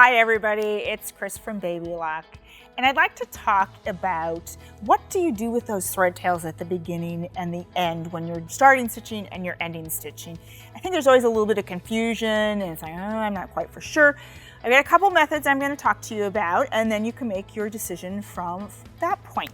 Hi everybody, it's Chris from Baby Lock, and I'd like to talk about what do you do with those thread tails at the beginning and the end when you're starting stitching and you're ending stitching. I think there's always a little bit of confusion and it's like, oh, I'm not quite for sure. I've got a couple methods I'm going to talk to you about, and then you can make your decision from that point.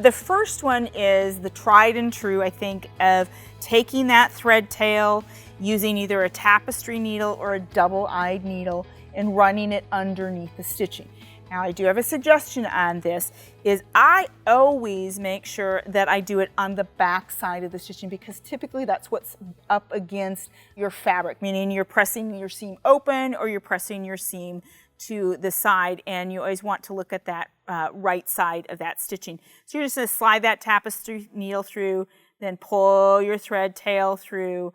The first one is the tried and true, I think, of taking that thread tail, using either a tapestry needle or a double-eyed needle and running it underneath the stitching. Now I do have a suggestion on this, is I always make sure that I do it on the back side of the stitching because typically that's what's up against your fabric, meaning you're pressing your seam open or you're pressing your seam to the side, and you always want to look at that right side of that stitching. So you're just going to slide that tapestry needle through, then pull your thread tail through,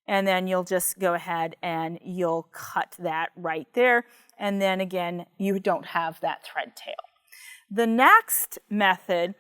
and then you'll just go ahead and you'll cut that right there. And then again, you don't have that thread tail. The next method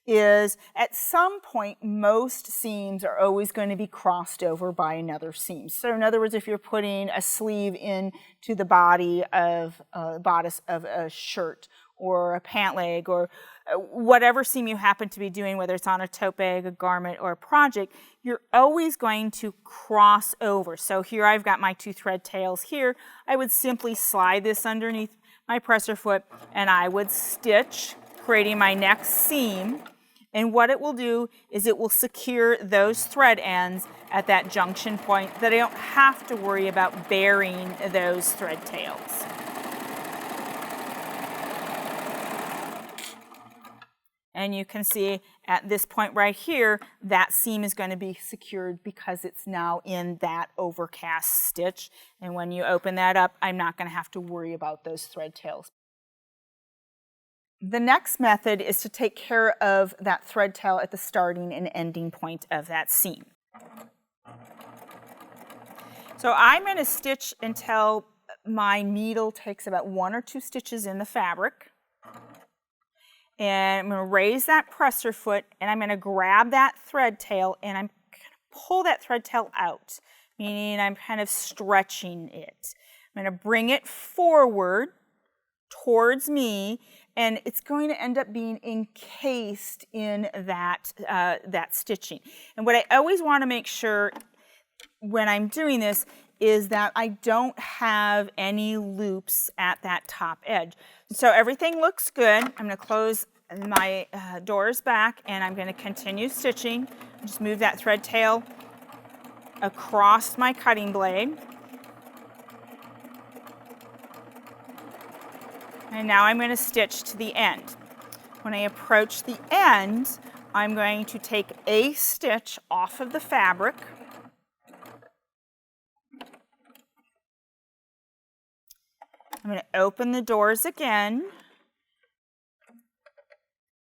is at some point, most seams are always going to be crossed over by another seam. So in other words, if you're putting a sleeve into the body of bodice of a shirt or a pant leg or whatever seam you happen to be doing, whether it's on a tote bag, a garment, or a project, you're always going to cross over. So here I've got my two thread tails here. I would simply slide this underneath my presser foot and I would stitch, creating my next seam. And what it will do is it will secure those thread ends at that junction point that I don't have to worry about burying those thread tails. And you can see at this point right here, that seam is going to be secured because it's now in that overcast stitch. And when you open that up, I'm not going to have to worry about those thread tails. The next method is to take care of that thread tail at the starting and ending point of that seam. So I'm going to stitch until my needle takes about 1 or 2 stitches in the fabric. And I'm going to raise that presser foot and I'm going to grab that thread tail and I'm going to pull that thread tail out, meaning I'm kind of stretching it. I'm going to bring it forward towards me, and it's going to end up being encased in that, that stitching. And what I always want to make sure when I'm doing this is that I don't have any loops at that top edge. So everything looks good. I'm going to close my doors back and I'm going to continue stitching. Just move that thread tail across my cutting blade. And now I'm going to stitch to the end. When I approach the end, I'm going to take a stitch off of the fabric. I'm going to open the doors again.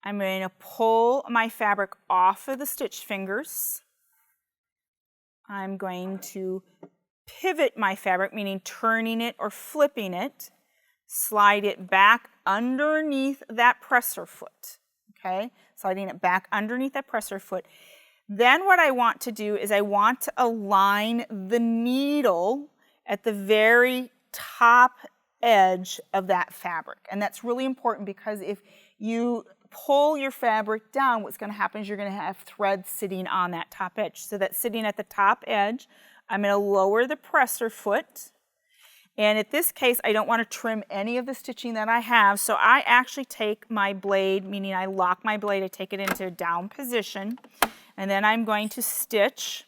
I'm going to pull my fabric off of the stitch fingers. I'm going to pivot my fabric, meaning turning it or flipping it. Slide it back underneath that presser foot. Okay, sliding it back underneath that presser foot. Then what I want to do is I want to align the needle at the very top edge of that fabric. And that's really important because if you pull your fabric down, what's going to happen is you're going to have thread sitting on that top edge. So that's sitting at the top edge. I'm going to lower the presser foot. And in this case, I don't want to trim any of the stitching that I have. So I actually take my blade, meaning I lock my blade, I take it into a down position. And then I'm going to stitch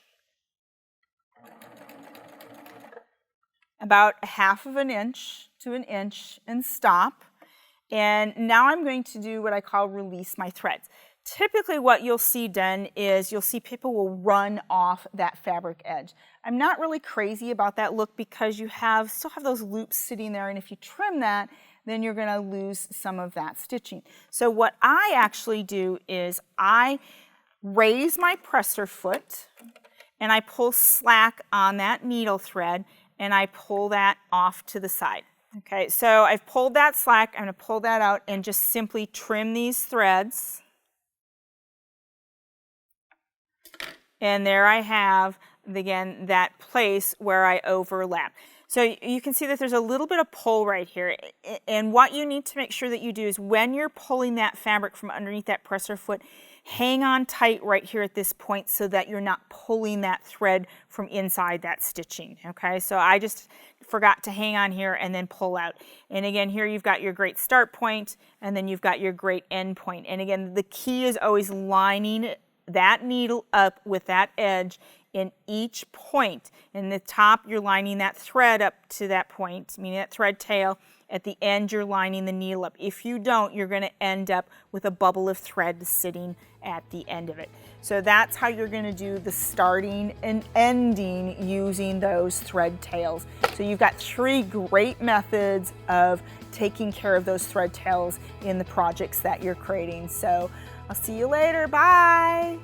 about 1/2 inch to 1 inch and stop. And now I'm going to do what I call release my threads. Typically what you'll see done is you'll see people will run off that fabric edge. I'm not really crazy about that look because you still have those loops sitting there, and if you trim that, then you're going to lose some of that stitching. So what I actually do is I raise my presser foot and I pull slack on that needle thread and I pull that off to the side. Okay, so I've pulled that slack. I'm going to pull that out and just simply trim these threads. And there I have, again, that place where I overlap. So you can see that there's a little bit of pull right here. And what you need to make sure that you do is when you're pulling that fabric from underneath that presser foot, hang on tight right here at this point so that you're not pulling that thread from inside that stitching, okay? So I just forgot to hang on here and then pull out. And again, here you've got your great start point, and then you've got your great end point. And again, the key is always lining that needle up with that edge in each point. In the top, you're lining that thread up to that point, meaning that thread tail. At the end, you're lining the needle up. If you don't, you're going to end up with a bubble of thread sitting at the end of it. So that's how you're going to do the starting and ending using those thread tails. So you've got 3 great methods of taking care of those thread tails in the projects that you're creating. So I'll see you later. Bye.